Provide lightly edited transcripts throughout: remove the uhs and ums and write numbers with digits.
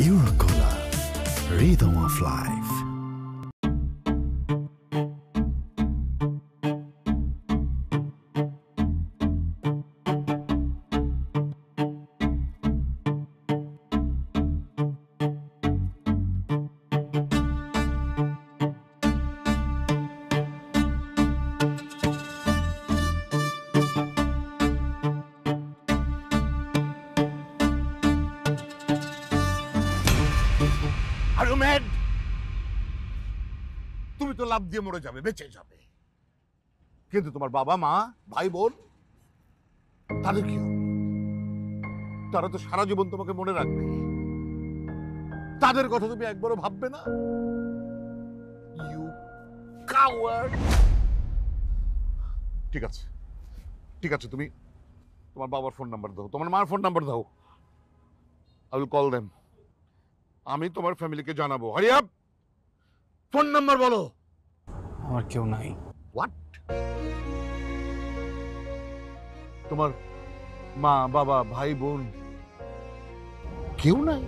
Eurocola, rhythm of life. Are you mad? তুমি তো লাভ দিয়ে মরে যাবে, বেঁচে যাবে, কিন্তু তোমার বাবা মা ভাই বোন তাদের কি হবে? তারা তো সারা জীবন তোমাকে মনে রাখবে। তাদের কথা তুমি একবারও ভাববে না? You coward. ঠিক আছে, ঠিক আছে, তুমি তোমার বাবার ফোন নাম্বার দাও, তোমার মার ফোন নাম্বার দাও। I will call them. আমি তোমার ফ্যামিলিকে জানাবো। হারি আপ, ফোন নাম্বার বলো। আমার কেউ নাই। হোয়াট? তোমার মা বাবা ভাই বোন কেউ নাই?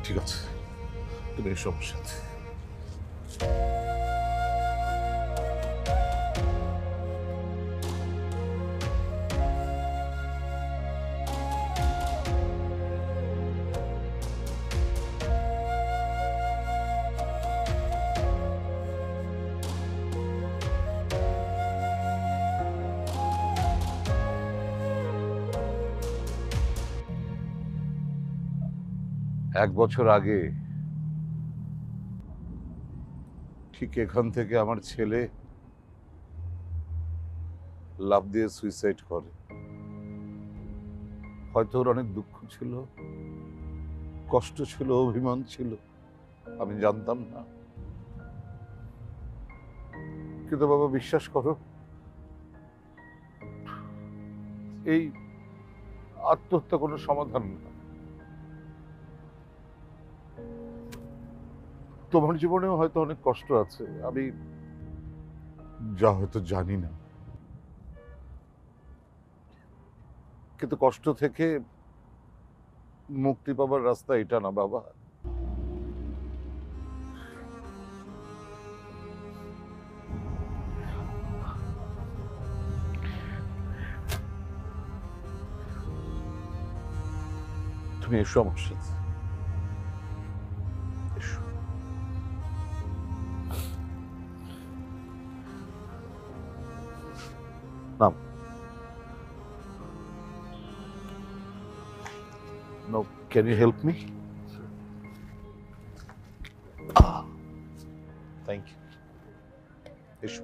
ঠিক আছে, তুমি এসব সাথে। এক বছর আগে ঠিক এখান থেকে আমার ছেলে লাফ দিয়ে সুইসাইড করে। হয়তো ওর অনেক দুঃখ ছিল, কষ্ট ছিল, অভিমান ছিল, আমি জানতাম না। কিন্তু বাবা বিশ্বাস করো, এই আত্মহত্যা কোনো সমাধান না। তোমার জীবনেও হয়তো অনেক কষ্ট আছে, আমি যা হয়তো জানি না, কিন্তু কষ্ট থেকে মুক্তি পাবার রাস্তা এটা না বাবা। তুমি এসো আমার সাথে, এসো। নাম। No, can you help me? Thank you. এসো।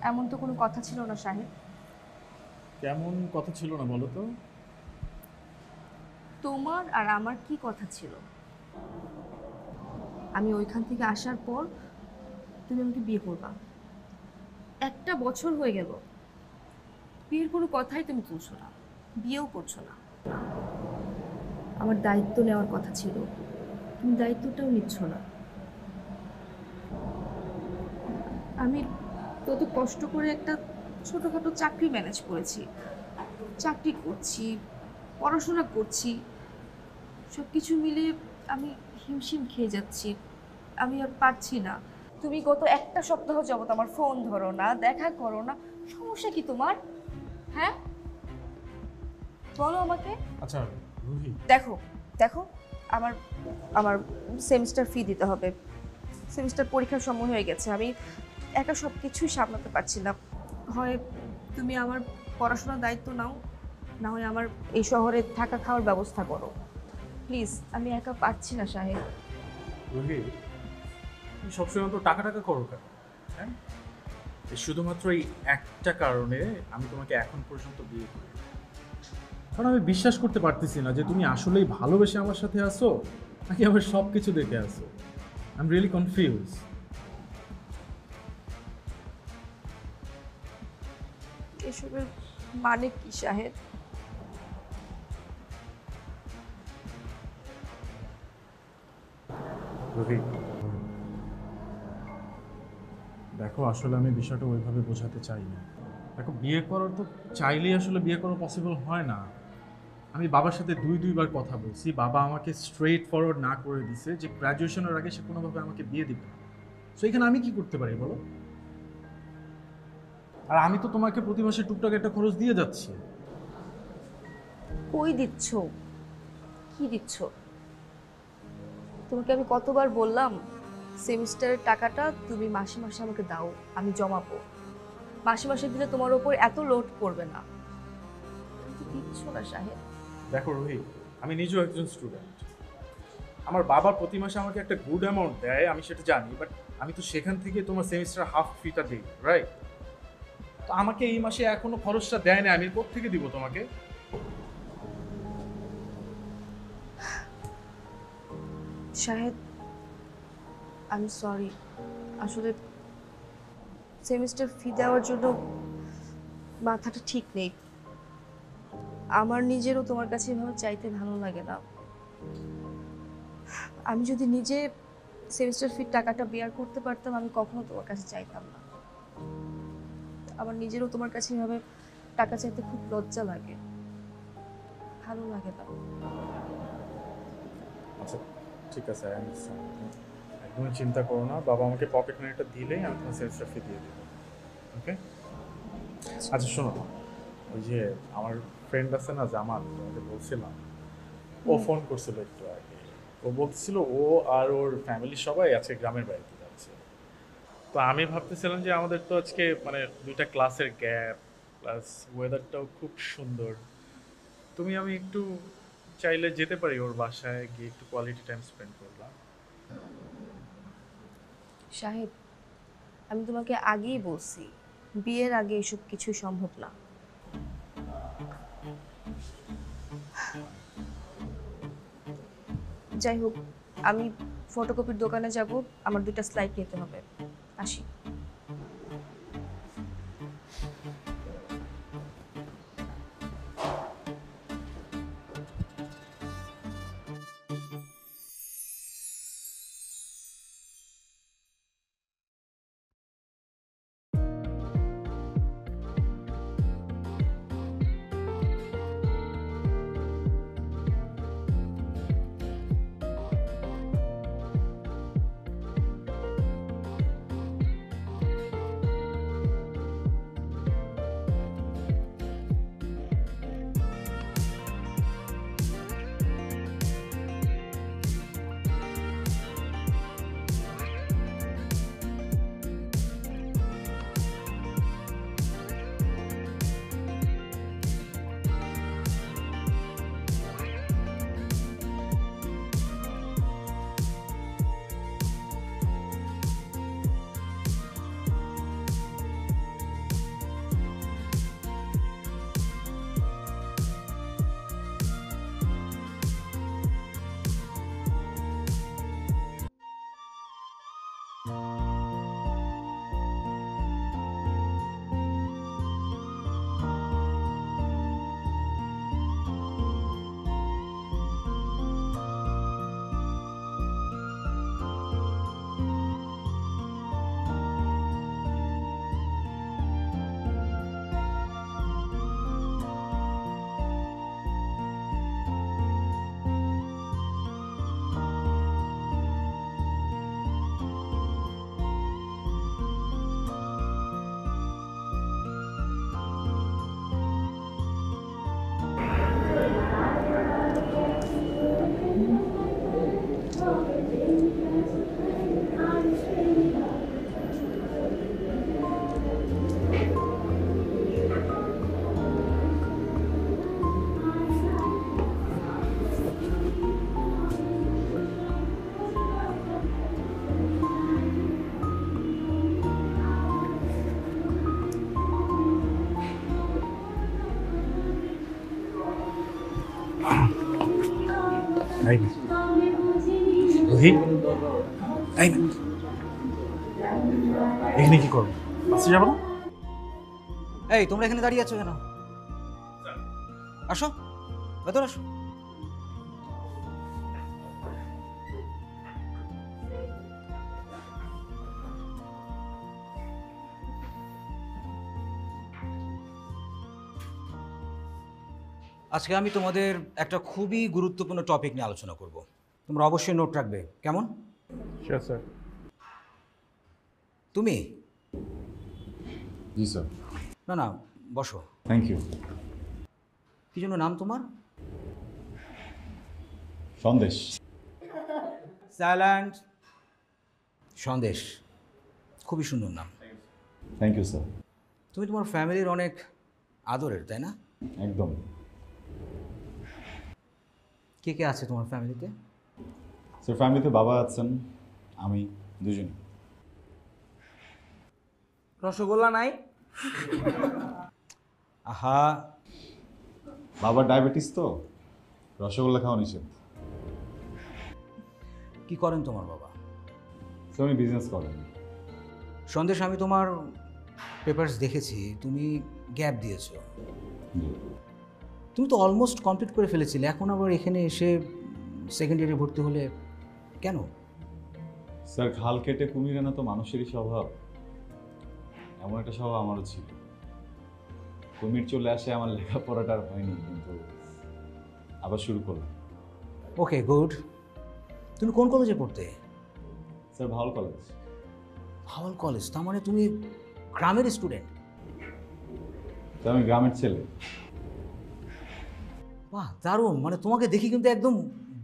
এমন তো কোনো কথা ছিল না সাহেব। কেমন কথা ছিল না বলো তো? তোমার আর আমার কি কথা ছিল? আমি ওইখান থেকে আসার পর তুমি আমাকে বিয়ে করবা। একটা বছর হয়ে গেল, বিয়ের কোনো কথাই তুমি তুলছো না, বিয়েও করছো না। আমার দায়িত্ব নেওয়ার কথা ছিল, তুমি দায়িত্বটাও নিচ্ছ না। আমি তত কষ্ট করে একটা ছোটোখাটো চাকরি ম্যানেজ করেছি, চাকরি করছি, পড়াশোনা করছি, সব কিছু মিলিয়ে আমি হিমশিম খেয়ে যাচ্ছি। আমি আর পারছি না। তুমি গত একটা সপ্তাহ যাবত আমার ফোন ধরো না, দেখা করো না, সমস্যা কি তোমার? হ্যাঁ বলো আমাকে। আচ্ছা রুহি, দেখো দেখো, আমার আমার সেমিস্টার ফি দিতে হবে, সেমিস্টার পরীক্ষার সময় হয়ে গেছে, আমি একা সব কিছুই সামলাতে পারছি না। হয় তুমি আমার পড়াশোনার দায়িত্ব নাও, না হয় আমার এই শহরে থাকা খাওয়ার ব্যবস্থা করো প্লিজ। আমি একা পারছি না সাহেব। রুহি তুমি সবসময় তো টাকা টাকা করো কেন? হ্যাঁ শুধুমাত্র এই একটা কারণে আমি তোমাকে এখন পর্যন্ত বিয়ে করি। কারণ আমি বিশ্বাস করতে পারতেছি না যে তুমি আসলেই ভালোবেসে আমার সাথে আসো নাকি আবার সব কিছু দেখে আসো। I am really confuse. এসবের মানে কি শাহেদ? রোহিত, দেখো আসলে আমি বিষয়টা ওইভাবে বোঝাতে চাই না। দেখো বিয়ে করার তো চাইলেই আসলে বিয়ে করা পসিবল হয় না। আমি বাবার সাথে দুইবার কথা বলছি, বাবা আমাকে স্ট্রেট ফরওয়ার্ড না করে দিছে যে গ্র্যাজুয়েশনের আগে সে কোনোভাবে আমাকে বিয়ে দিবে না। সো এখানে আমি কি করতে পারি বলো? আর আমি তো তোমাকে প্রতি মাসে টুকটাক একটা খরচ দিয়ে যাচ্ছি। কই দিচ্ছ? কি দিচ্ছ? তোমাকে আমি কতবার বললাম সেমিস্টারের টাকাটা তুমি মাসে মাসে আমাকে দাও, আমি জমাবো। মাসে মাসে দিলে তোমার ওপর এত লোড পড়বে না। তুমি তো দিচ্ছ না শাহেদ। দেখো রোহিত, আমি নিজেও একজন স্টুডেন্ট। আমার বাবা প্রতি মাসে আমাকে একটা গুড অ্যামাউন্ট দেয়, আমি সেটা জানি, বাট আমি তো সেখান থেকে তোমার সেমিস্টার হাফ ফিটা দিই, রাইট? তো আমাকে এই মাসে এখনো খরচটা দেয় না, আমি কোত্থেকে দিব তোমাকে? শাহেদ, আমি সরি। আসলে সেমিস্টার ফি দেওয়ার জন্য মাথাটা ঠিক নেই। আমার নিজেরও তোমার কাছে এভাবে চাইতে ভালো লাগে না। আমি যদি নিজে সেমিস্টার ফির টাকাটা বেয়ার করতে পারতাম, আমি কখনো তোমার কাছে চাইতাম না। আমার নিজেরও তোমার কাছে এভাবে টাকা চাইতে খুব লজ্জা লাগে, ভালো লাগে না। আচ্ছা ঠিক আছে, আই আন্ডারস্ট্যান্ড। একদমই চিন্তা করো না, বাবা আমাকে পকেট মানিটা দিলেই আমি তোমার সেমিস্টার ফি দিয়ে দেবো, ওকে? আচ্ছা শোনো, ওই যে আমার ফ্রেন্ড আছে না জামাত, তোমাকে বলছিলাম, ও ফোন করছিল একটু আগে। ও বলছিল ও আর ওর ফ্যামিলি সবাই আজকে গ্রামের বাড়িতে যাচ্ছে। তো আমি ভাবতেছিলাম যে আমাদের তো আজকে মানে 2টা ক্লাসের গ্যাপ, প্লাস ওয়েদারটাও খুব সুন্দর। তুমি আমি একটু চাইলে যেতে পারি ওর বাসায় গিয়ে একটু কোয়ালিটি টাইম স্পেন্ড করলাম। শাহেদ, আমি তোমাকে আগেই বলছি বিয়ের আগে এসব কিছুই সম্ভব না। যাই হোক, আমি ফটোকপির দোকানে যাব, আমার 2টা স্লাইড নিতে হবে। আসি। এই রোহিত, এই এখানে কি করবো? বাসে যাবো না? এই তোমরা এখানে দাঁড়িয়ে আছো কেন? আসো, ভেতর আসো। আজকে আমি তোমাদের একটা খুবই গুরুত্বপূর্ণ টপিক নিয়ে আলোচনা করব। তোমরা অবশ্যই নোট রাখবে, কেমন? Sure sir. তুমি? জি স্যার। না না, বসো। Thank you. কি জন্য নাম তোমার? সন্দেশ। সাইলেন্ট। সন্দেশ, খুবই সুন্দর নাম। Thank you sir. তুমি তোমার ফ্যামিলির অনেক আদরের, তাই না? একদম। কে কে আছে তোমার ফ্যামিলিতে? স্যার ফ্যামিলিতে বাবা আছেন, আমি, দুজনই। রসগোল্লা নাই? আহা, বাবার ডায়াবেটিস তো, রসগোল্লা খাওয়া নিষেধ। কি করেন তোমার বাবা? স্যার উনি বিজনেস করেন। সন্দেশ, আমি তোমার পেপারস দেখেছি, তুমি গ্যাপ দিয়েছো। জি। তুমি তো অলমোস্ট কমপ্লিট করে ফেলেছিলে, এখন আবার এখানে এসে সেকেন্ড ইয়ারে ভর্তি হলে কেন? স্যার খাল কেটে কুমির আনা তো মানুষেরই স্বভাব, এমন একটা স্বভাব আমারও ছিল। কুমির চলে আসে, আমার লেখাপড়াটা আর হয়নি, কিন্তু আবার শুরু করলাম। ওকে, গুড। তুমি কোন কলেজে পড়তে? Sir Bhawal college. Bhawal college, তার মানে তুমি গ্রামের স্টুডেন্ট? স্যার আমি গ্রামের ছেলে। বাহ, দারুণ। মানে তোমাকে দেখি কিন্তু একদম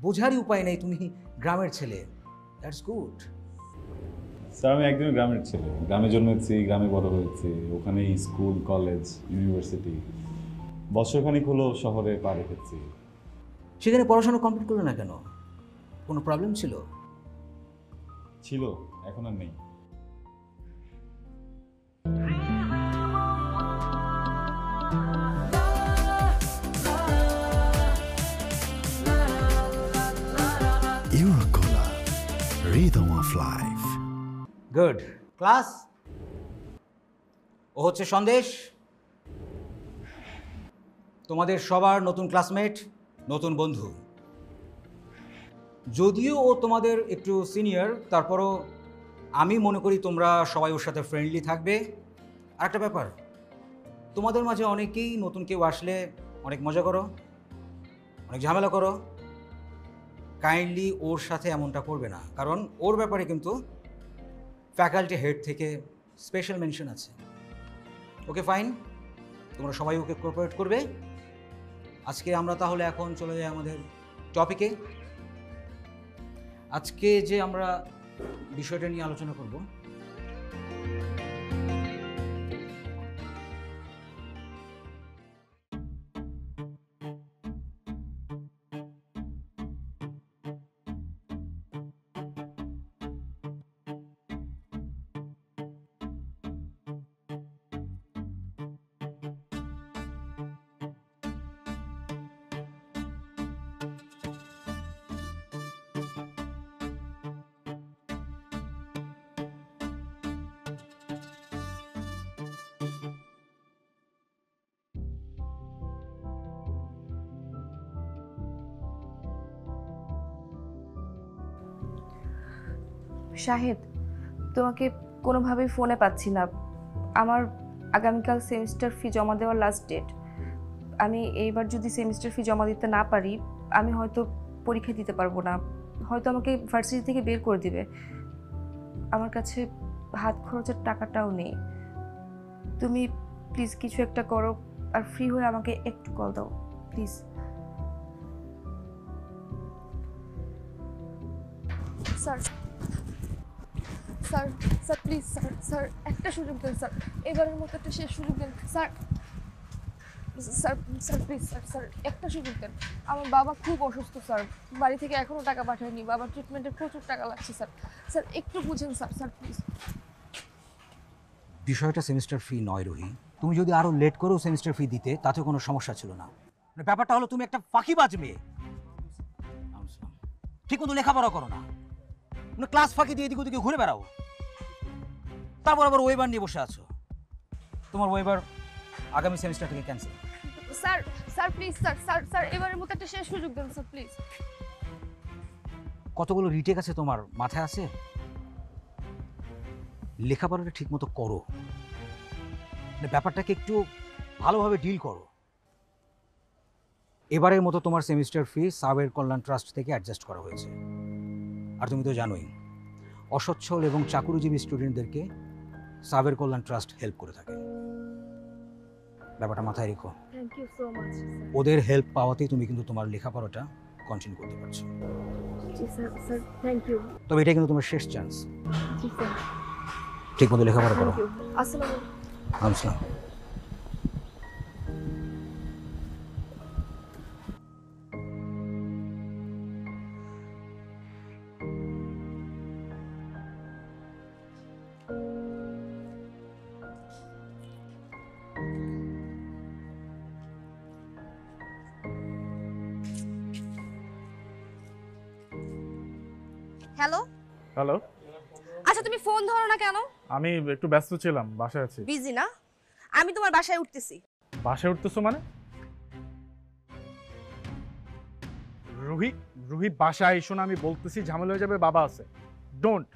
বোঝারই উপায় নেই তুমি গ্রামের ছেলে। That's good. স্যার আমি একদমই গ্রামের ছেলে, গ্রামে জন্মেছি, গ্রামে বড় হয়েছি, ওখানেই স্কুল, কলেজ, ইউনিভার্সিটি। বছরখানিক হলো শহরে পা রেখেছি। সেখানে পড়াশোনা কমপ্লিট করলে না কেন? কোনো প্রবলেম ছিল? ছিল, এখন আর নেই। Eurocolor, Rhythm of Life. Good. Class, ও হচ্ছে সন্দেশ, তোমাদের সবার নতুন ক্লাসমেট, নতুন বন্ধু। যদিও ও তোমাদের একটু সিনিয়র, তারপরও আমি মনে করি তোমরা সবাই ওর সাথে ফ্রেন্ডলি থাকবে। আর একটা ব্যাপার, তোমাদের মাঝে অনেকেই নতুন কেউ আসলে অনেক মজা করো, অনেক ঝামেলা করো। কাইন্ডলি ওর সাথে এমনটা করবে না, কারণ ওর ব্যাপারে কিন্তু ফ্যাকাল্টি হেড থেকে স্পেশাল মেনশন আছে। ওকে ফাইন, তোমরা সবাই ওকে কোঅপারেট করবে। আজকে আমরা তাহলে এখন চলে যাই আমাদের টপিকে। আজকে যে আমরা বিষয়টা নিয়ে আলোচনা করব, শাহেদ, তোমাকে কোনোভাবেই ফোনে পাচ্ছি না। আমার আগামীকাল সেমিস্টার ফি জমা দেওয়ার লাস্ট ডেট। আমি এইবার যদি সেমিস্টার ফি জমা দিতে না পারি, আমি হয়তো পরীক্ষা দিতে পারবো না, হয়তো আমাকে ভার্সিটি থেকে বের করে দিবে। আমার কাছে হাত খরচের টাকাটাও নেই। তুমি প্লিজ কিছু একটা করো, আর ফ্রি হয়ে আমাকে একটু কল দাও please. Sir sir sir please sir, sir একটা সুযোগ দেন স্যার, এবারের মতো একটা শেষ সুযোগ দেন sir. Sir sir please sir, sir একটা সুযোগ দেন। আমার বাবা খুব অসুস্থ স্যার, বাড়ি থেকে এখনও টাকা পাঠায়নি, বাবার ট্রিটমেন্টের প্রচুর টাকা লাগছে স্যার। স্যার একটু বুঝেন স্যার, স্যার প্লিজ। বিষয়টা সেমিস্টার ফি নয় রোহি। তুমি যদি আরো লেট করেও সেমিস্টার ফি দিতে, তাতে কোনো সমস্যা ছিল না। মানে ব্যাপারটা হলো তুমি একটা ফাঁকিবাজ মেয়ে। ঠিক মতো লেখাপড়া করো না, মানে ক্লাস ফাঁকি দিয়ে এদিকে ওদিকে ঘুরে বেড়াও, তারপর আবার ওয়েবার নিয়ে বসে আছো। তোমার ওয়েবার আগামী সেমিস্টার থেকে cancel. Sir sir please sir sir sir এবারের মতো একটা শেষ সুযোগ দেন স্যার প্লিজ। কতগুলো রিটেক আছে তোমার মাথায় আছে? লেখাপড়াটা ঠিক মতো করো, মানে ব্যাপারটাকে একটু ভালোভাবে ডিল করো। এবারের মতো তোমার সেমিস্টার ফি সাবের কল্যাণ ট্রাস্ট থেকে অ্যাডজাস্ট করা হয়েছে। আর তুমি তো জানোই অসচ্ছল এবং চাকুরিজীবী স্টুডেন্টদেরকে সাবের কল্যাণ ট্রাস্ট হেল্প করে থাকে। ব্যাপারটা মাথায় রেখো। Thank you so much sir. ওদের হেল্প পাওয়াতেই তুমি কিন্তু তোমার লেখাপড়াটা কন্টিনিউ করতে পারছো। জি স্যার স্যার থ্যাংক ইউ। তবে এটা কিন্তু তোমার শেষ চান্স। জি স্যার ঠিক মতো লেখাপড়া করো। Thank you. আসসালামু আলাইকুম। আসসালাম। হ্যালো, হ্যালো, আচ্ছা তুমি ফোন ধরো না কেন? আমি একটু ব্যস্ত ছিলাম, বাসায় আছি। বিজি না? আমি তোমার বাসায় উঠতেছি। বাসায় উঠতেছো মানে? রুহি, রুহি বাসায় এসো না, আমি বলতেছি ঝামেলা হয়ে যাবে, বাবা আছে। ডোন্ট।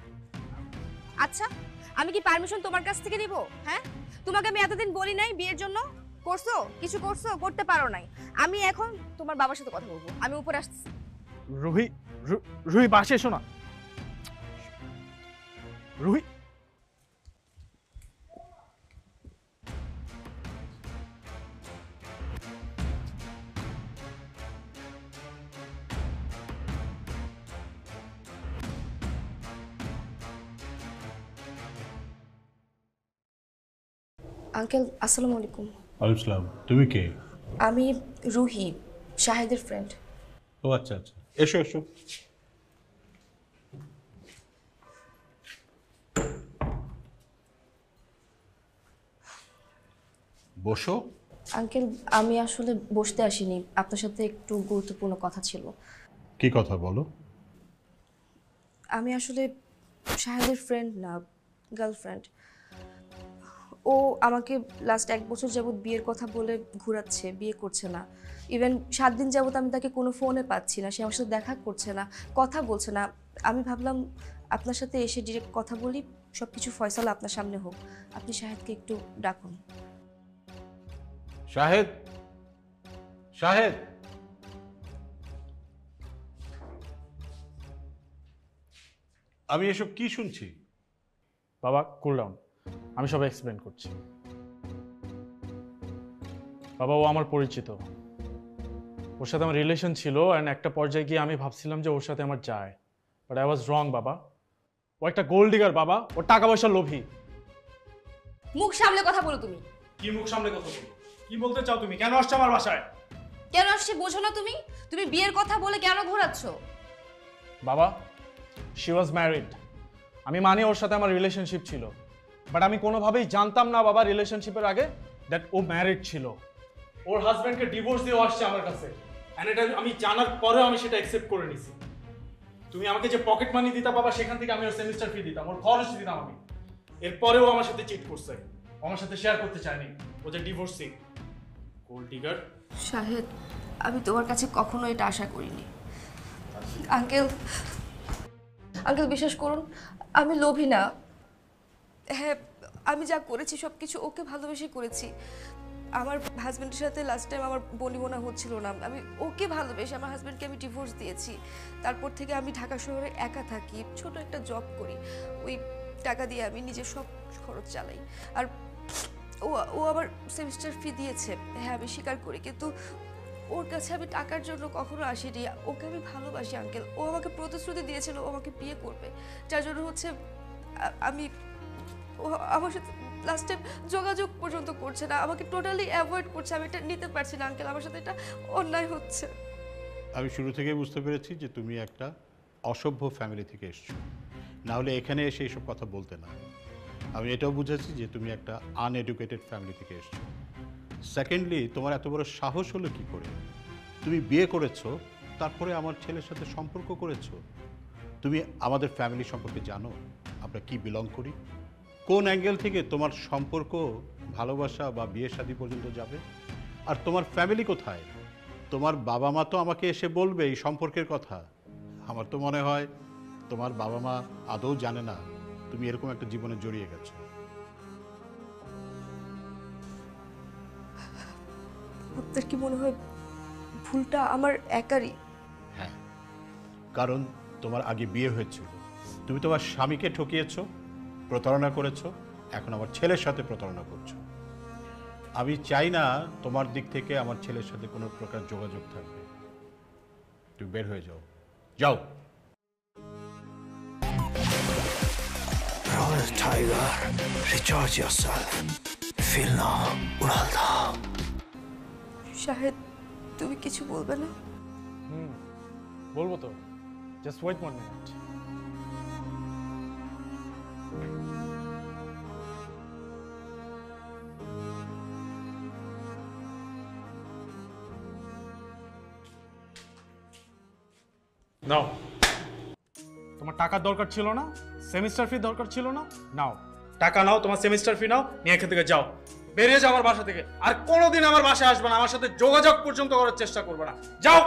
আচ্ছা, আমি কি পারমিশন তোমার কাছ থেকে নিব? হ্যাঁ, তোমাকে আমি এতদিন বলি নাই বিয়ের জন্য? করছো? কিছু করছো? করতে পারো নাই। আমি এখন তোমার বাবার সাথে কথা বলবো। আমি উপরে আসতেছি। রুহি, রুহি বাসায় এসো না। রুহি, আঙ্কেল আসসালামু আলাইকুম। ওয়ালাইকুম আসসালাম। তুমি কে? আমি রুহি, শাহেদের ফ্রেন্ড। ও আচ্ছা আচ্ছা, এসো এসো। বসো। আঙ্কেল আমি আসলে বসতে আসিনি, আপনার সাথে একটু গুরুত্বপূর্ণ কথা ছিল। কি কথা বলো? আমি আসলে শাহেদের ফ্রেন্ড না, গার্লফ্রেন্ড। ও আমাকে লাস্ট 1 বছর যাবৎ বিয়ের কথা বলে ঘোরাচ্ছে, বিয়ে করছে না। ইভেন 7 দিন যাবৎ আমি তাকে কোনো ফোনে পাচ্ছি না, সে আমার সাথে দেখা করছে না, কথা বলছে না। আমি ভাবলাম আপনার সাথে এসে ডিরেক্ট কথা বলি, সব কিছু ফয়সালা আপনার সামনে হোক। আপনি শাহেদকে একটু ডাকুন। শাহেদ, শাহেদ। আমি এসব কি শুনছি? বাবা কুল ডাউন, আমি সব এক্সপ্লেন করছি। বাবা ও আমার পরিচিত, ওর সাথে আমার রিলেশন ছিল, অ্যান্ড একটা পর্যায়ে গিয়ে আমি ভাবছিলাম যে ওর সাথে আমার যায়, বাট আই ওয়াজ রং বাবা। ও একটা গোল্ড ডিগার বাবা, ও টাকা পয়সার লোভী। মুখ সামলে কথা বলো তুমি। কি মুখ সামনে কথা বলি? কি বলতে চাও তুমি? কেন আসছো আমার বাসায়? কেন আসছে বোঝো না তুমি? তুমি বিয়ের কথা বলে কেন ঘোরাচ্ছ? বাবা, শি ওয়াজ ম্যারিড। আমি মানি ওর সাথে আমার রিলেশনশিপ ছিল, বাট আমি কোনোভাবেই জানতাম না বাবা রিলেশনশিপের আগে দ্যাট ও ম্যারিড ছিল। ওর হাজব্যান্ডকে ডিভোর্স দিয়ে আসছে আমার কাছে, এন্ড এটা আমি জানার পরেও আমি সেটা অ্যাকসেপ্ট করে নিছি। তুমি আমাকে যে পকেট মানি দিতা বাবা, সেখান থেকে আমি ওর সেমিস্টার ফি দিতাম, ওর খরচ দিতাম আমি। এরপরেও আমার সাথে চিট করছে, ও আমার সাথে শেয়ার করতে চায়নি, ও যে ডিভোর্সি গোল্ড ডিগার। শাহেদ, আমি তোমার কাছে কখনো এটা আশা করিনি। আঙ্কেল, আঙ্কেল বিশ্বাস করুন, আমি লোভী না। হ্যাঁ, আমি যা করেছি সব কিছু ওকে ভালোবেসে করেছি। আমার হাজব্যান্ডের সাথে লাস্ট টাইম আমার বনিবনা হচ্ছিল না, আমি ওকে ভালোবেসে আমার হাজব্যান্ডকে আমি ডিভোর্স দিয়েছি। তারপর থেকে আমি ঢাকা শহরে একা থাকি, ছোট একটা জব করি, ওই টাকা দিয়ে আমি নিজের সব খরচ চালাই। আর ও আবার সেমিস্টার ফি দিয়েছে, হ্যাঁ আমি স্বীকার করি, কিন্তু ওর কাছে আমি টাকার জন্য কখনো আসিনি। ওকে আমি ভালোবাসি আঙ্কেল। ও আমাকে প্রতিশ্রুতি দিয়েছিল ও আমাকে বিয়ে করবে, যার জন্য হচ্ছে আমি, ও আমার সাথে লাস্ট টাইম যোগাযোগ পর্যন্ত করছে না, আমাকে টোটালি অ্যাভয়েড করছে। আমি এটা নিতে পারছি না আঙ্কেল, আমার সাথে এটা অন্যায় হচ্ছে। আমি শুরু থেকেই বুঝতে পেরেছি যে তুমি একটা অসভ্য ফ্যামিলি থেকে এসছো, না হলে এখানে এসে এইসব কথা বলতে না। আমি এটাও বুঝেছি যে তুমি একটা আনএডুকেটেড ফ্যামিলি থেকে এসছো। সেকেন্ডলি, তোমার এত বড় সাহস হলো কি করে? তুমি বিয়ে করেছো, তারপরে আমার ছেলের সাথে সম্পর্ক করেছো। তুমি আমাদের ফ্যামিলি সম্পর্কে জানো, আমরা কি বিলং করি, কোন অ্যাঙ্গেল থেকে তোমার সম্পর্ক ভালোবাসা বা বিয়ে শাদী পর্যন্ত যাবে। আর তোমার ফ্যামিলি কোথায়? তোমার বাবা মা তো আমাকে এসে বলবে এই সম্পর্কের কথা। আমার তো মনে হয় তোমার বাবা মা আদৌ জানে না তুমি এরকম একটা জীবনে জড়িয়ে গেছো। আপনার কি মনে হয় ভুলটা আমার একারই? হ্যাঁ, কারণ তোমার আগে বিয়ে হয়েছিল, তুমি তোমার স্বামীকে ঠকিয়েছো, প্রতারণা করেছো, এখন আমার ছেলের সাথে প্রতারণা করছো। আমি চাই না তোমার দিক থেকে আমার ছেলের সাথে কোনো প্রকার যোগাযোগ থাকবে। তুমি বের হয়ে যাও, যাও। Royal Tiger, recharge yourself. Feel now, উড়াল দাও। শাহেদ, তুমি কিছু বলবে না? বলবো তো, জাস্ট ওয়েট 1 মিনিট। নাও, তোমার টাকার দরকার ছিল না, সেমিস্টার ফি দরকার ছিল না, নাও টাকা নাও, তোমার সেমিস্টার ফি নাও, নিয়ে এখান থেকে যাও, বেরিয়ে যাও আমার বাসা থেকে। আর কোনোদিন আমার বাসায় আসবে না, আমার সাথে যোগাযোগ পর্যন্ত করার চেষ্টা করবে না, যাও।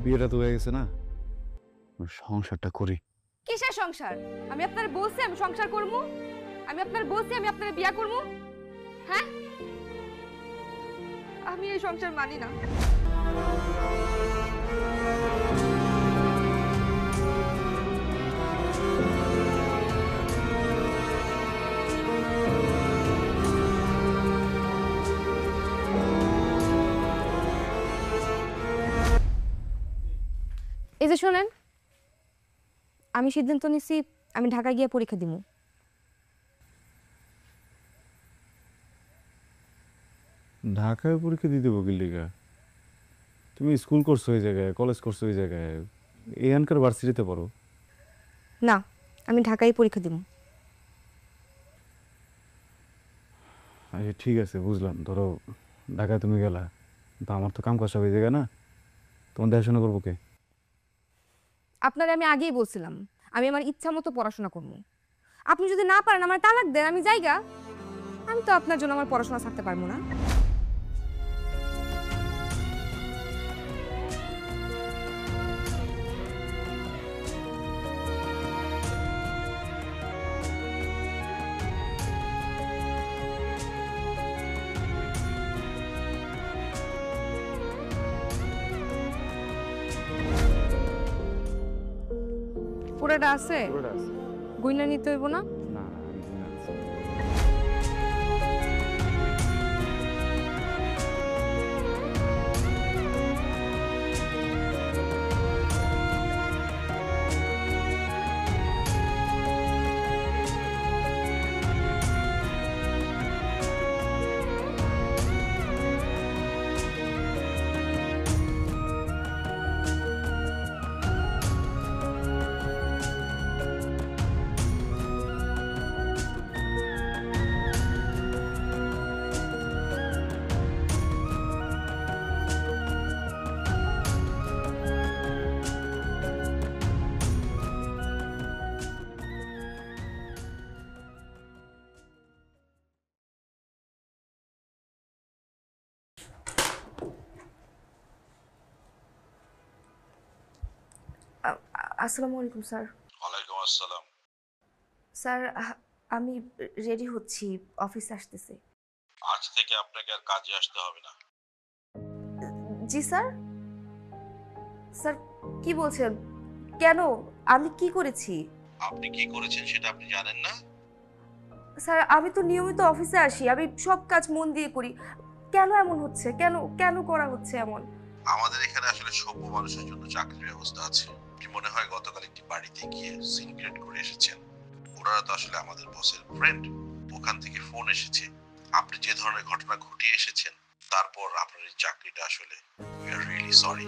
বিয়েটা তো হয়ে গেছে না, সংসারটা করি। কিসের সংসার? আমি আপনার বলছি আমি সংসার করবো, আমি আপনার বলছি আমি আপনার বিয়া করবো। হ্যাঁ, আমি এই সংসার মানি না। এই যে শোনেন, আমি সিদ্ধান্ত নিছি আমি ঢাকা গিয়ে পরীক্ষা দিব। ঢাকায় পরীক্ষা দিতে বকিলিকা? তুমি স্কুল করছো ওই জায়গায়, কলেজ করছো ওই জায়গায়, এখানকার ভার্সিটিতে পড়ো। না, আমি ঢাকায় পরীক্ষা দিব। আচ্ছা ঠিক আছে, বুঝলাম। ধরো ঢাকায় তুমি গেলা, তো আমার তো কাম কাজ সব ওই জায়গায় না, তোমার দেখাশোনা করবো কে? আপনারে আমি আগেই বলছিলাম আমি আমার ইচ্ছা মতো পড়াশোনা করবো। আপনি যদি না পারেন আমার তালাক দেন, আমি যাইগা। আমি তো আপনার জন্য আমার পড়াশোনা ছাড়তে পারবো না। পুরোটা আছে, গুইনা নিতে হইব না? না না, আমি গুনে আনছি। আসসালামু আলাইকুম স্যার। ওয়ালাইকুম আসসালাম। স্যার, আমি রেডি হচ্ছি, অফিস আসতেছে। আজ থেকে আপনাকে আর কাজে আসতে হবে না। জি স্যার। স্যার কি বলছেন? কেন? আমি কি করেছি? আপনি কি করেছেন সেটা আপনি জানেন না? স্যার আমি তো নিয়মিত অফিসে আসি, আমি সব কাজ মন দিয়ে করি। কেন এমন হচ্ছে? কেন কেন করা হচ্ছে এমন? আমাদের এখানে আসলে সভ্য মানুষের জন্য চাকরির ব্যবস্থা আছে। কি মনে হয় গতকাল একটি বাড়িতে গিয়ে সিন ক্রিয়েট করে এসেছেন? ওনারা তো আসলে আমাদের বসের ফ্রেন্ড। ওখান থেকে ফোন এসেছে আপনি যে ধরনের ঘটনা ঘটিয়ে এসেছেন, তারপর আপনার এই চাকরিটা আসলে we are really sorry.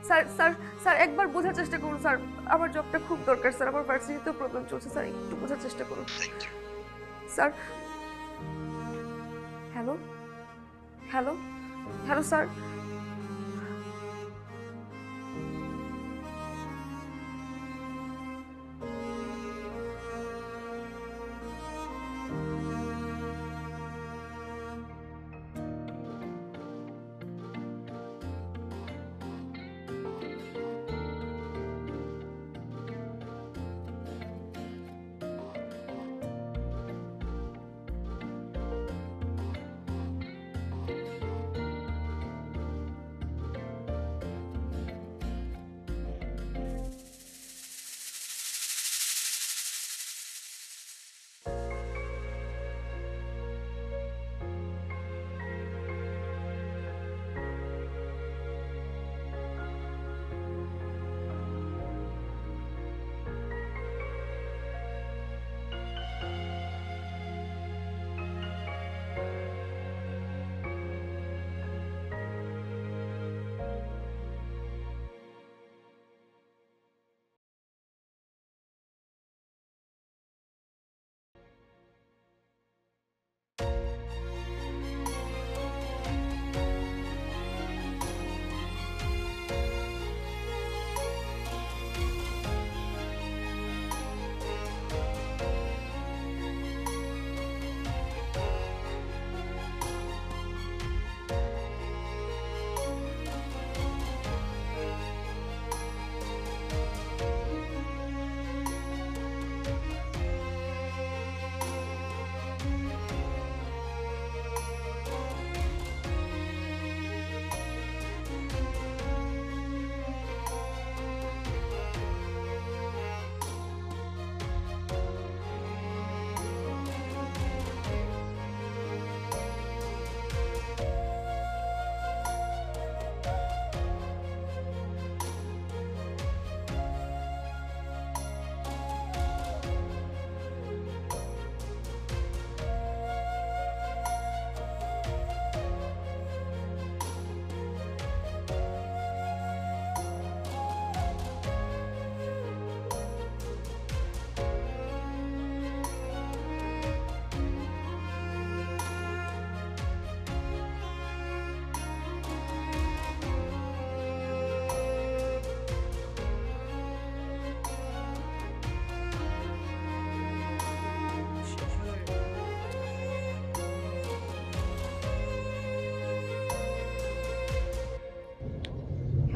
Sir sir sir একবার বোঝার চেষ্টা করুন স্যার, আমার জবটা খুব দরকার স্যার, আমার ভার্সিটিতেও প্রবলেম চলছে স্যার, একটু বোঝার চেষ্টা করুন thank you. Sir. Hello hello hello sir.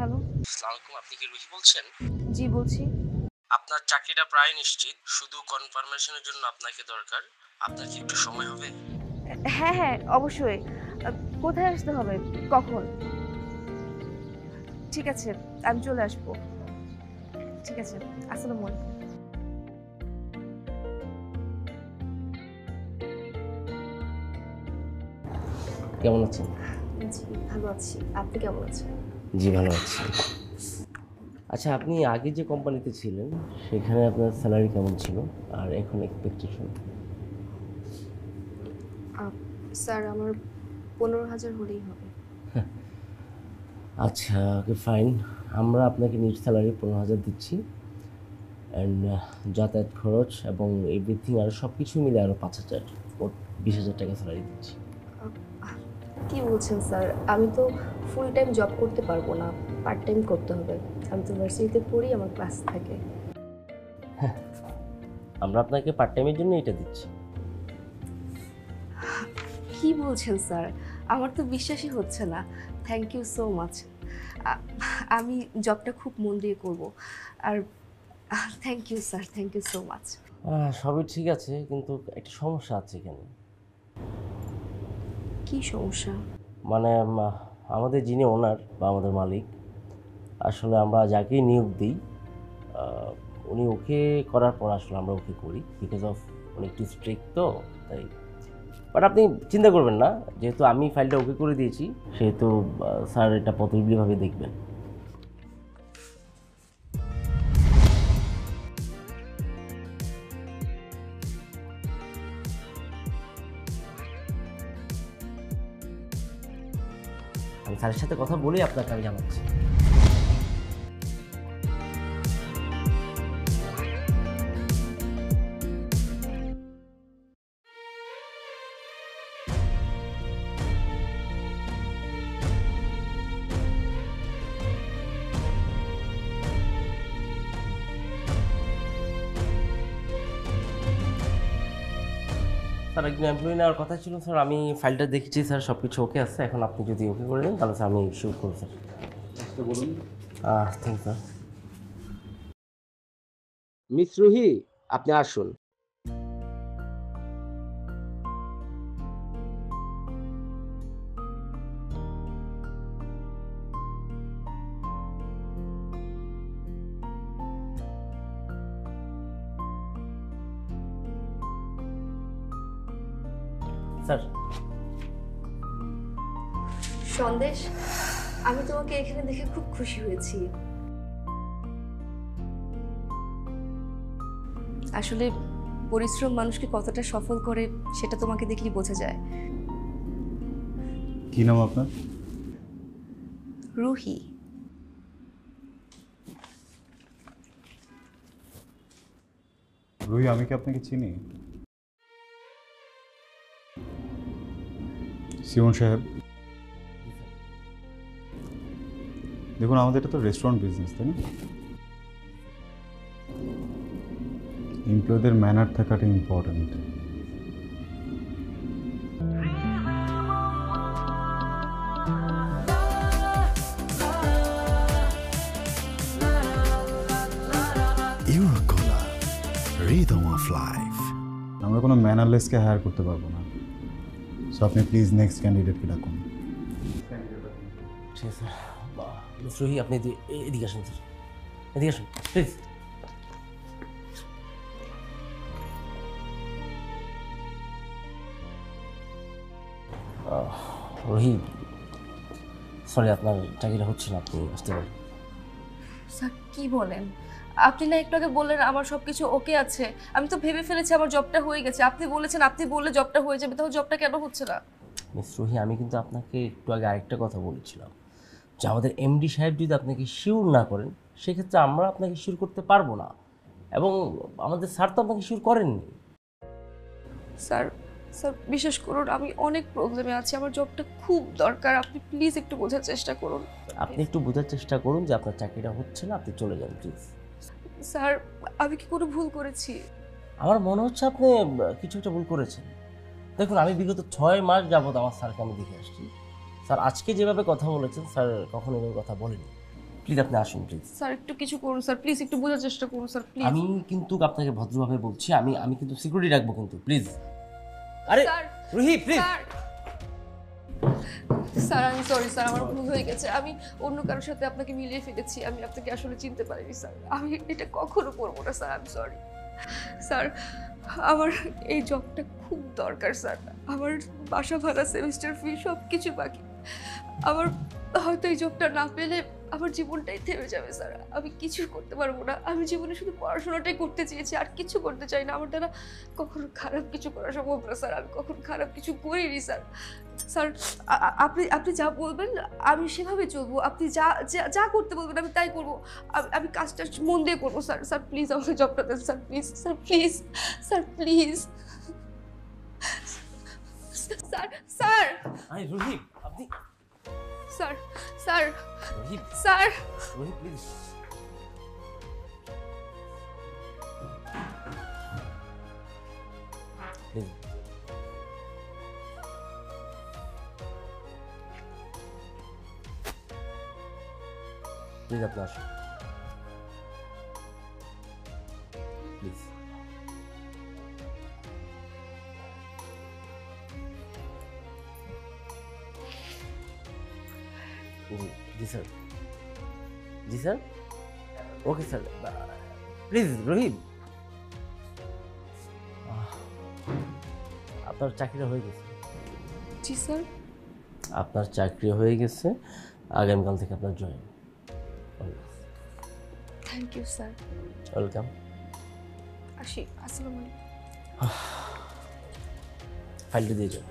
Hello. আসসালামু আলাইকুম, আপনি কি রুহি বলছেন? জি বলছি। আপনার চাকরিটা প্রায় নিশ্চিত, শুধু কনফার্মেশনের জন্য আপনাকে দরকার। আপনার কি একটু সময় হবে? হ্যাঁ হ্যাঁ অবশ্যই। কোথায় আসতে হবে, কখন? ঠিক আছে আমি চলে আসবো। ঠিক আছে, আসসালামু আলাইকুম। কেমন আছেন? জি ভালো আছি, আপনি কেমন আছেন? জি ভালো আছি। আচ্ছা, আপনি আগে যে কোম্পানিতে ছিলেন সেখানে আপনার স্যালারি কেমন ছিল আর এখন এক্সপেকটেশন? স্যার আমার 15,000 হলেই হবে। আচ্ছা ওকে ফাইন, আমরা আপনাকে নিজ স্যালারি 15,000 দিচ্ছি, অ্যান্ড যাতায়াত খরচ এবং এভরিথিং আরও সব কিছু মিলে আরও 5,000, মোট 20,000 টাকা স্যালারি দিচ্ছি। কি বলছেন স্যার? আমি তো ফুল টাইম জব করতে পারবো না, পার্ট টাইম করতে হবে। আমি তো ভার্সিটিতে পড়ি, আমার ক্লাস থাকে। আমরা আপনাকে পার্ট টাইমের জন্য এটা দিচ্ছি। কি বলছেন স্যার? আমার তো বিশ্বাসই হচ্ছে না। Thank you so much. আমি জবটা খুব মন দিয়ে করব। আর thank you sir, thank you so much. সবই ঠিক আছে, কিন্তু একটা সমস্যা আছে এখানে। কি সমস্যা? মানে আমাদের যিনি ওনার বা আমাদের মালিক, আসলে আমরা যাকেই নিয়োগ দিই উনি ওকে করার পর আসলে আমরা ওকে করি, বিকজ অফ উনি একটু স্ট্রিক্ট তো তাই। বাট আপনি চিন্তা করবেন না, যেহেতু আমি ফাইলটা ওকে করে দিয়েছি সেহেতু স্যার এটা পজিটিভভাবে দেখবেন। আমি স্যারের সাথে কথা বলেই আপনাকে আমি জানাচ্ছি। স্যার একজন এমপ্লয়ি নেওয়ার কথা ছিল স্যার, আমি ফাইলটা দেখেছি স্যার, সব কিছু ওকে আছে। এখন আপনি যদি ওকে করে দেন তাহলে স্যার আমি শুট করব স্যার। বলুন। Thank sir. মিস রুহি, আপনি আসুন। স্যার সন্দেশ, আমি তোমাকে এখানে দেখে খুব খুশি হয়েছি। আসলে পরিশ্রম মানুষকে কতটা সফল করে সেটা তোমাকে দেখলেই বোঝা যায়। কি নাম আপনার? রুহি। রুহি, আমি কি আপনাকে চিনি? সিমন সাহেব, দেখুন আমাদের এটা তো রেস্টুরেন্ট বিজনেস, তাই না? এমপ্লয়ীদের ম্যানার থাকাটা important. Eurocolor, rhythm of life. আমরা কোনো ম্যানারলেসকে হায়ার করতে পারবো না, সো আপনি প্লিজ নেক্সট ক্যান্ডিডেটকে ডাকুন। ঠিক আছে স্যার। মিস রুহি, আপনি এদিকে আসুন স্যার, এদিকে আসুন প্লিজ। রুহি, সরি আপনার চাকরিটা হচ্ছে না, আপনি আসতে পারেন। স্যার কি বলেন? আপনি না একটু আগে বললেন আমার সবকিছু ওকে আছে, আমি তো ভেবে ফেলেছি আমার জবটা হয়ে গেছে। আপনি বলেছেন আপনি বললে জবটা হয়ে যাবে, তাহলে জবটা কেন হচ্ছে না? মিস রুহি, আমি কিন্তু আপনাকে একটু আগে আরেকটা কথা বলেছিলাম যে আমাদের এমডি সাহেব যদি আপনাকে শিওর না করেন সেক্ষেত্রে আমরা আপনাকে শিওর করতে পারবো না, এবং আমাদের স্যার তো আপনাকে শিওর করেননি। স্যার স্যার বিশ্বাস করুন, আমি অনেক প্রবলেমে আছি, আমার জবটা খুব দরকার। আপনি প্লিজ একটু বোঝার চেষ্টা করুন। আপনি একটু বোঝার চেষ্টা করুন যে আপনার চাকরিটা হচ্ছে না, আপনি চলে যান প্লিজ। স্যার আমি কি কোনো ভুল করেছি? আমার মনে হচ্ছে আপনি কিছু একটা ভুল করেছেন। দেখুন, আমি বিগত 6 মাস যাবত আমার স্যারকে আমি দেখে আসছি। স্যার আজকে যেভাবে কথা বলেছেন স্যার কখনো এভাবে কথা বলেনি। প্লিজ আপনি আসুন প্লিজ। স্যার একটু কিছু করুন স্যার, প্লিজ একটু বোঝার চেষ্টা করুন স্যার প্লিজ। আমি কিন্তু আপনাকে ভদ্রভাবে বলছি, আমি কিন্তু সিকিউরিটি রাখবো কিন্তু, প্লিজ। আরে স্যার রুহি প্লিজ। স্যার আমি সরি স্যার, আমার ভুল হয়ে গেছে। আমি অন্য কারোর সাথে আপনাকে মিলিয়ে ফেলেছি, আমি আপনাকে আসলে চিনতে পারিনি স্যার। আমি এটা কখনো করবো না স্যার, আমি সরি স্যার। আমার এই জবটা খুব দরকার স্যার। আমার বাসা ভাড়া, সেমিস্টার ফি সব কিছু বাকি। আমার হয়তো এই জবটা না পেলে আমার জীবনটাই থেমে যাবে স্যার, আমি কিছু করতে পারবো না। আমি জীবনে শুধু পড়াশোনাটাই করতে চেয়েছি, আর কিছু করতে চাই না। আমার দ্বারা কখনো খারাপ কিছু করা সম্ভব না স্যার, আমি কখনো খারাপ কিছু করিনি স্যার। স্যার আপনি আপনি যা বলবেন আমি সেভাবে চলবো, আপনি যা যা করতে বলবেন আমি তাই করবো। আমি কাজটা মন দিয়ে করবো স্যার। স্যার প্লিজ আমাকে জবটা দেন sir, please sir, please sir, please sir. স্যার আরে রুহি আপনি sir, sir Ruhi sir Ruhi please. Please please আপনি আসুন প্লিজ। জি জি স্যার, জি sir, okay sir, please Rahim, আপনার চাকরিটা হয়ে গেছে। জি স্যার। আপনার চাকরি হয়ে গেছে, আগামীকাল থেকে আপনার join. Thank you sir. Welcome. আসি, আসসালামু আলাইকুম। ফাইলটা দিয়ে যাও।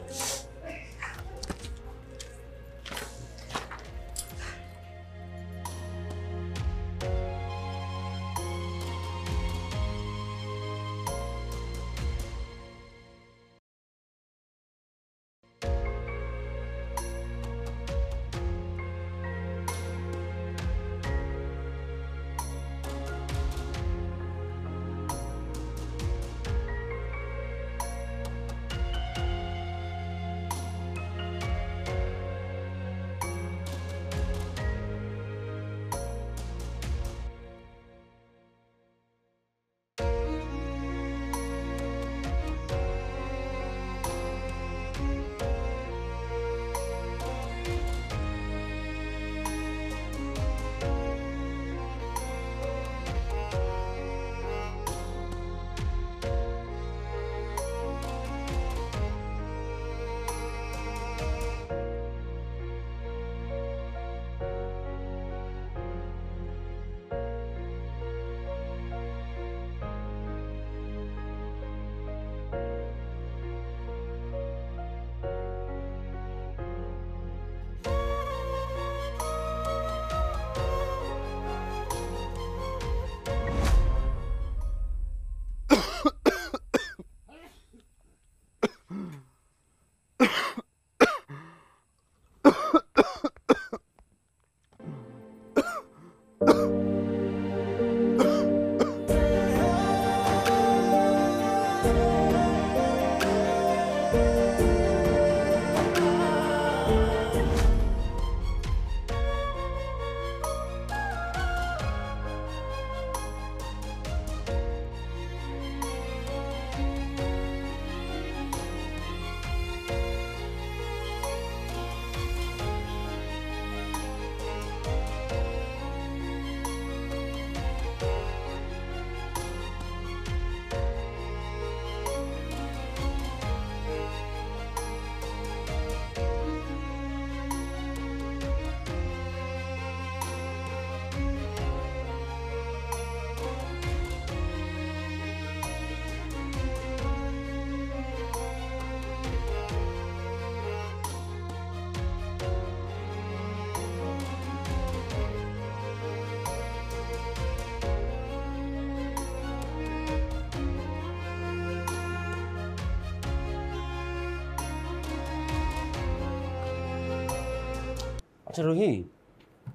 আচ্ছা রোহি,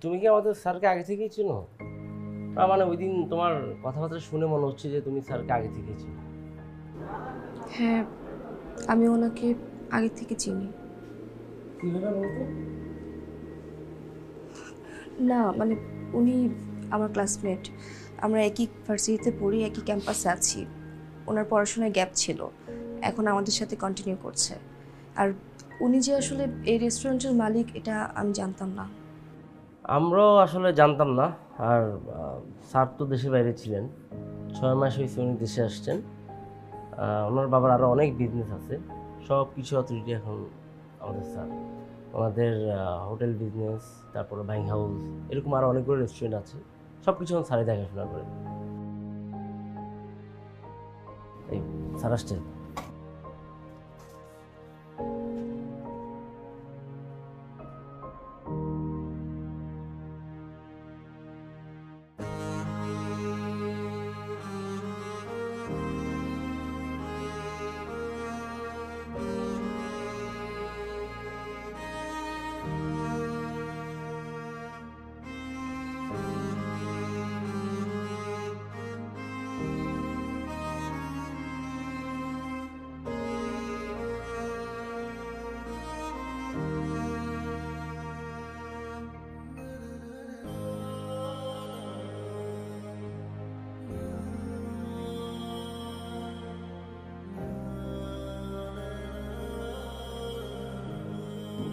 তুমি কি আমাদের স্যারকে আগে থেকেই চিনো? মানে ওই দিন তোমার কথাবার্তা শুনে মনে হচ্ছে যে তুমি স্যারকে আগে থেকেই চিনো। হ্যাঁ, আমি ওনাকে আগে থেকে চিনি। কিভাবে বলতো? না মানে উনি আমার ক্লাসমেট, আমরা একই ভার্সিটিতে পড়ি, একই ক্যাম্পাসে আছি। ওনার পড়াশোনায় গ্যাপ ছিল, এখন আমাদের সাথে কন্টিনিউ করছে। আর উনি যে আসলে এই রেস্টুরেন্টের মালিক এটা আমি জানতাম না। আমরাও আসলে জানতাম না। আর স্যার তো দেশের বাইরে ছিলেন, 6 মাস হয়েছে উনি দেশে আসছেন। ওনার বাবার আরও অনেক বিজনেস আছে, সব কিছু অথরিটি এখন আমাদের স্যার। ওনাদের হোটেল বিজনেস, তারপরে বাইং হাউস, এরকম আরও অনেকগুলো রেস্টুরেন্ট আছে, সব কিছু এখন স্যারই দেখাশোনা করেন। এই স্যার আসছেন।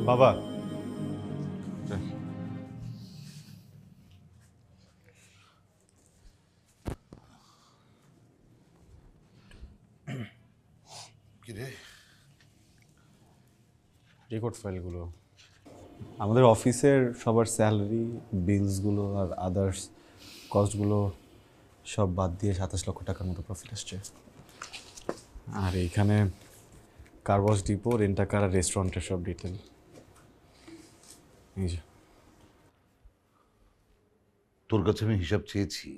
বাবা, কিরে? রেকর্ড ফাইলগুলো, আমাদের অফিসের সবার স্যালারি, বিলসগুলো আর আদার্স কস্টগুলো সব বাদ দিয়ে 27 লক্ষ টাকার মতো প্রফিট আসছে। আর এইখানে কারওয়াশ ডিপো, রেন্টাকার আর রেস্টুরেন্টের সব ডিটেল। এই যে তোর কাছে আমি হিসাব চেয়েছি।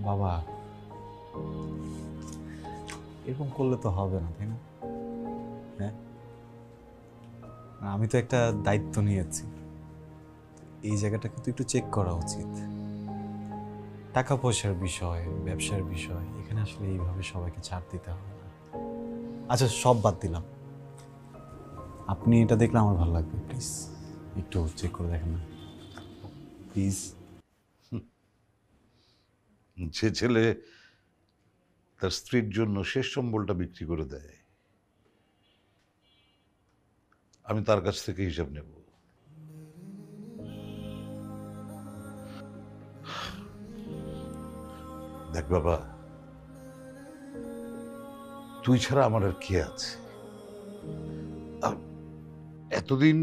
বাবা, এরকম করলে তো হবে না, তাই না? হ্যাঁ, আমি তো একটা দায়িত্ব নিয়েছি, এই জায়গাটাকে তো একটু চেক করা উচিত। টাকা পয়সার বিষয়, ব্যবসার বিষয়, এখানে আসলে এইভাবে সবাইকে ছাড় দিতে হবে না। আচ্ছা, সব বাদ দিলাম, আপনি এটা দেখলে আমার ভালো লাগবে, প্লিজ একটু চেক করে দেখেন না, প্লিজ। যে ছেলে তার স্ত্রীর জন্য শেষ সম্বলটা বিক্রি করে দেয়, আমি তার কাছ থেকে হিসাব নেব। দেখ বাবা, তুই ছাড়া আমার আর কে আছে? আর এতদিন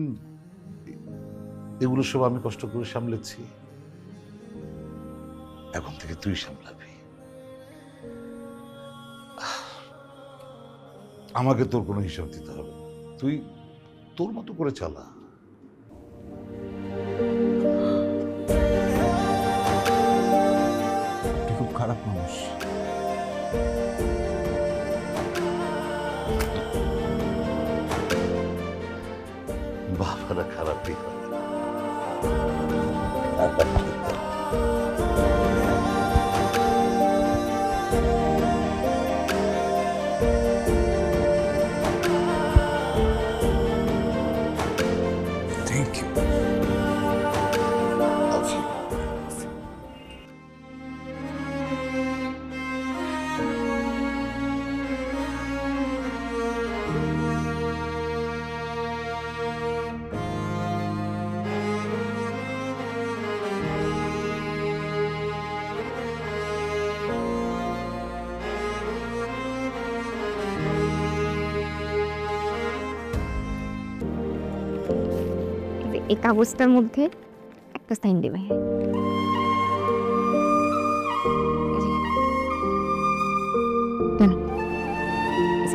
এগুলো সব আমি কষ্ট করে সামলেছি, এখন থেকে তুই সামলাবি। আমাকে তোর কোনো হিসাব দিতে হবে না, তুই তোর মতো করে চালা। খুব খারাপ মানুষ। বাবারা খারাপই হয়। Thank you. এই কাগজটার মধ্যে একটা সাইন দেবে।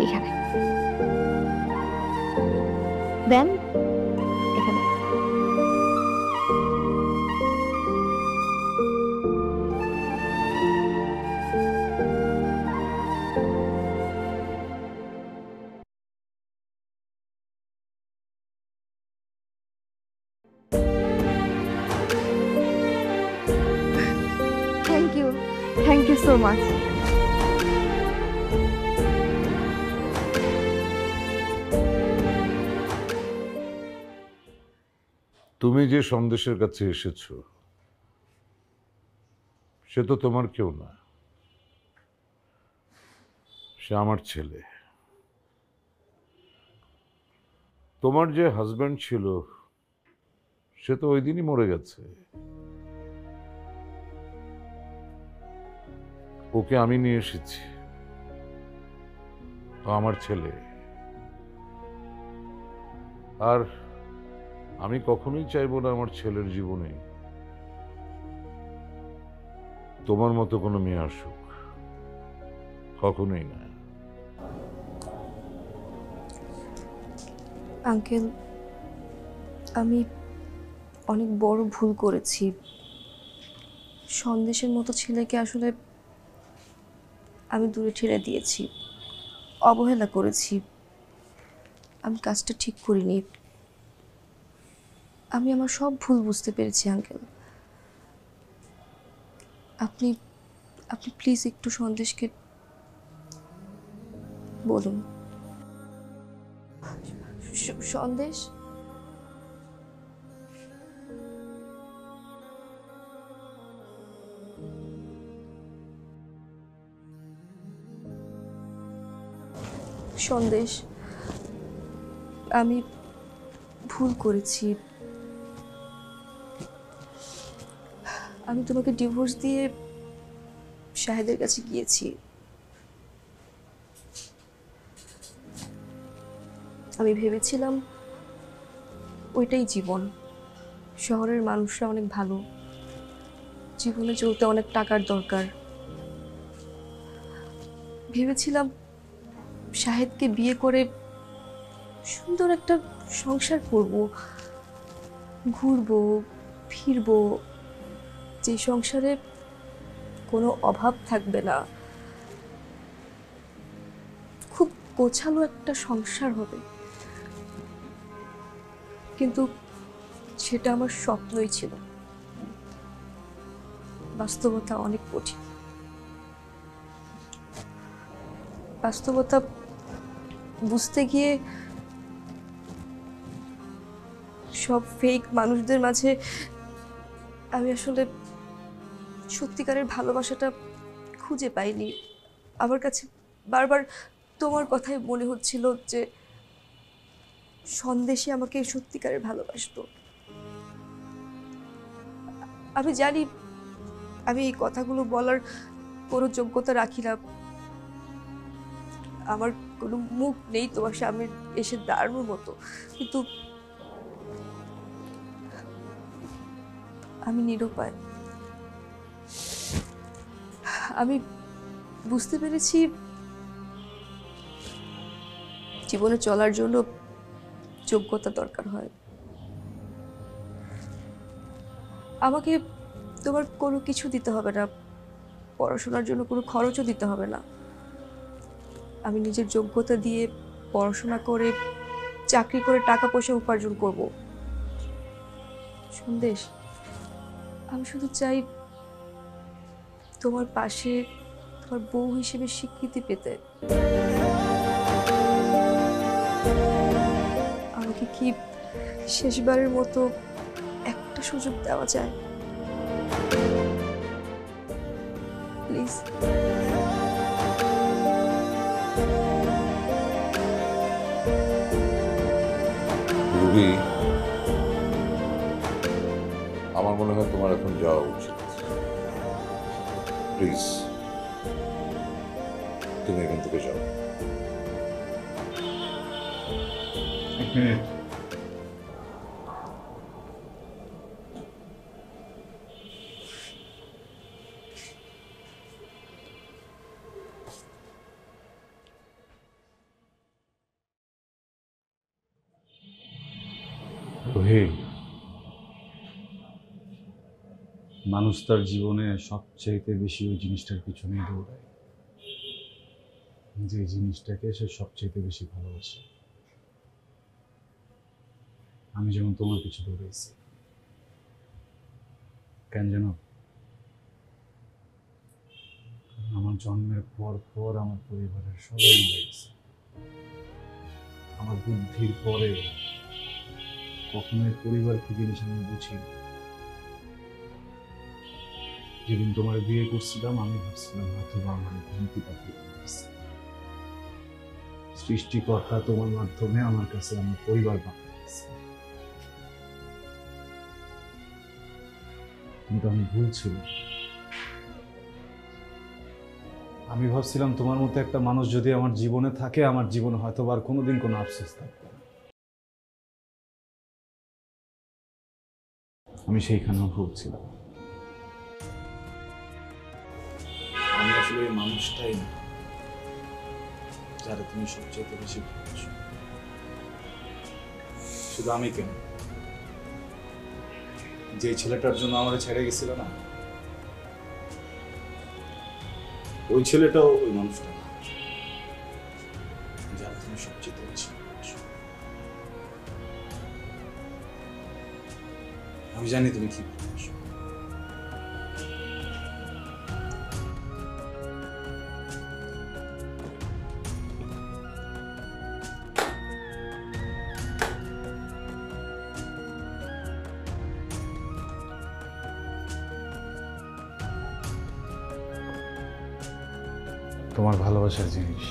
এখানে দেন, এখানে থ্যাংক ইউ সো মাচ। তুমি যে সন্দেশের কাছে এসেছো, সে তো তোমার কেউ না, সে আমার ছেলে। তোমার যে হাজব্যান্ড ছিল, সে তো ওই দিনই মরে গেছে। ওকে আমি নিয়ে এসেছি, ও আমার ছেলে। আর আমি কখনোই চাইবো না আমার ছেলের জীবনে তোমার মতো কোনো মেয়ে আসুক, কখনোই না। আঙ্কেল, আমি অনেক বড় ভুল করেছি। সন্দেশের মতো ছেলেকে আসলে আমি দূরে ঠেলে দিয়েছি, অবহেলা করেছি। আমি কাজটা ঠিক করিনি। আমি আমার সব ভুল বুঝতে পেরেছি আঙ্কেল। আপনি আপনি প্লিজ একটু সন্দেশকে বলুন। সন্দেশ, সন্দেশ, আমি ভুল করেছি। আমি তোমাকে ডিভোর্স দিয়ে শাহেদের কাছে গিয়েছি। আমি ভেবেছিলাম ওইটাই জীবন, শহরের মানুষরা অনেক ভালো, জীবনে চলতে অনেক টাকার দরকার। ভেবেছিলাম শাহেদকে বিয়ে করে সুন্দর একটা সংসার করব, ঘুরবো ফিরবো, যে সংসারে কোনো অভাব থাকবে না, খুব গোছালো একটা সংসার হবে। কিন্তু সেটা আমার স্বপ্নই ছিল, বাস্তবতা অনেক কঠিন। বাস্তবতা বুঝতে গিয়ে সব ফেক মানুষদের মাঝে আমি আসলে সত্যিকারের ভালোবাসাটা খুঁজে পাইনি। আমার কাছে বারবার তোমার কথাই মনে হচ্ছিল যে সন্দেশে আমাকে সত্যিকারের ভালোবাসতো। আমি জানি আমি এই কথাগুলো বলার কোনো যোগ্যতা রাখি না, আমার কোনো মুখ নেই তোমার সামনে এসে দাঁড়ানোর মতো, কিন্তু আমি নিরুপায়। আমি বুঝতে পেরেছি জীবনে চলার জন্য যোগ্যতা দরকার হয়। আমাকে তোমার কোনো কিছু দিতে হবে না, পড়াশোনার জন্য কোনো খরচও দিতে হবে না। আমি নিজের যোগ্যতা দিয়ে পড়াশোনা করে চাকরি করে টাকা পয়সা উপার্জন করব। সন্দেশ, আমি শুধু চাই তোমার পাশে তোমার বউ হিসেবে স্বীকৃতি পেতে। আমাকে কি শেষবারের মতো একটা সুযোগ দেওয়া যায় প্লিজ? রুবি, আমার মনে হয় তোমার এখন যাওয়া উচিত। প্লিজ তুমি এখান থেকে যাও। এক মিনিট। মানুষ তার জীবনে সবচাইতে বেশি ওই জিনিসটার পিছনে দৌড়ায় যে জিনিসটাকে সে সবচাইতে বেশি ভালোবাসে। আমি যেমন তোমার পিছু দৌড়াইছি, কেন জানো? আমার জন্মের পর পর আমার পরিবারের সবাই মারা গেছে। আমার বুদ্ধির পরে কখনোই পরিবার কি জিনিস আমি বুঝিনি। যেদিন তোমার বিয়ে করছিলাম আমি ভাবছিলাম হয়তো আমার ঘুমতিটা সৃষ্টিকর্তা তোমার মাধ্যমে আমার কাছে আমার পরিবার পাঠিয়েছে, কিন্তু আমি ভুল ছিলাম। আমি ভাবছিলাম তোমার মতো একটা মানুষ যদি আমার জীবনে থাকে, আমার জীবনে হয়তো আর কোনোদিন কোনো আফসোস থাকবে না। আমি সেইখানেও ভুল ছিলাম। আমি আসলে ওই মানুষটাই না যারা তুমি সবচেয়ে বেশি ভালোবাসো। শুধু আমি কেন, যে ছেলেটার জন্য আমার ছেড়ে গেছিল না, ওই ছেলেটাও ওই মানুষটা না যারা তুমি সবচেয়ে বেশি ভালোবাসো। আমি জানি তুমি কি ভালোবাসো। তোমার ভালোবাসার জিনিস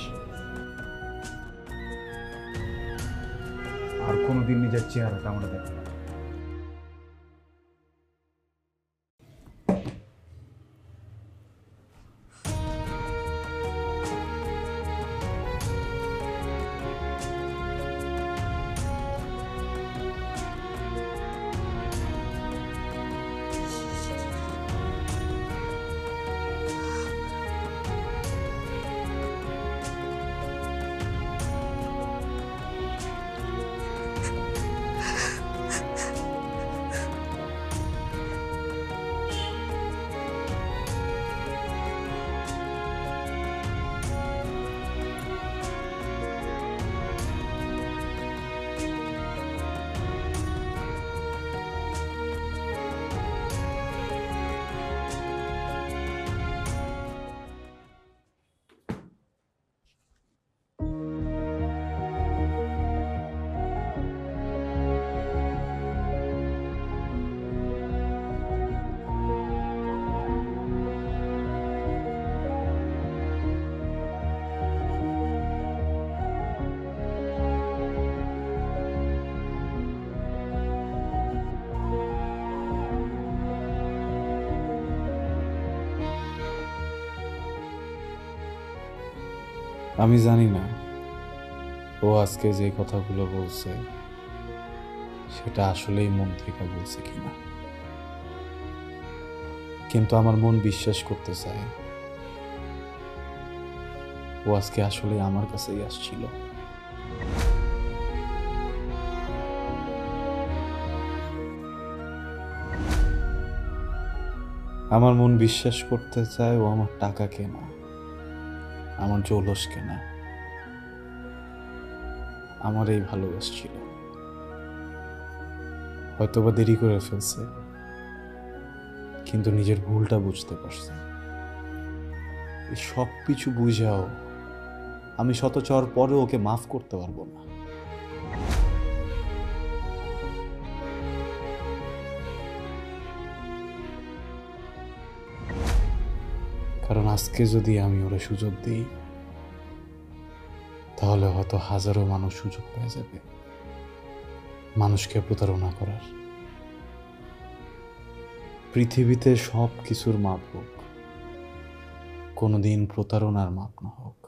আর কোনোদিন নিজের চেহারাটা আমরা দেখো না। আমি জানি না ও আজকে যে কথাগুলো বলছে সেটা আসলেই মন থেকে বলছে কিনা, কিন্তু আমার মন বিশ্বাস করতে চায় ও আজকে আসলে আমার কাছেই আসছিল। আমার মন বিশ্বাস করতে চায় ও আমার টাকা কেনা, আমার জৌলস কেনা, আমার এই ভালোবাসছিল। হয়তোবা দেরি করে ফেলছে, কিন্তু নিজের ভুলটা বুঝতে পারছে। এই সব কিছু বুঝাও আমি শত চর পরে ওকে মাফ করতে পারবো না। কারণ আজকে যদি আমি ওরা সুযোগ দিই তাহলে হয়তো হাজারো মানুষ সুযোগ পেয়ে যাবে মানুষকে প্রতারণা করার। পৃথিবীতে সব কিছুর মাপ হোক, কোনোদিন প্রতারণার মাপ না হোক।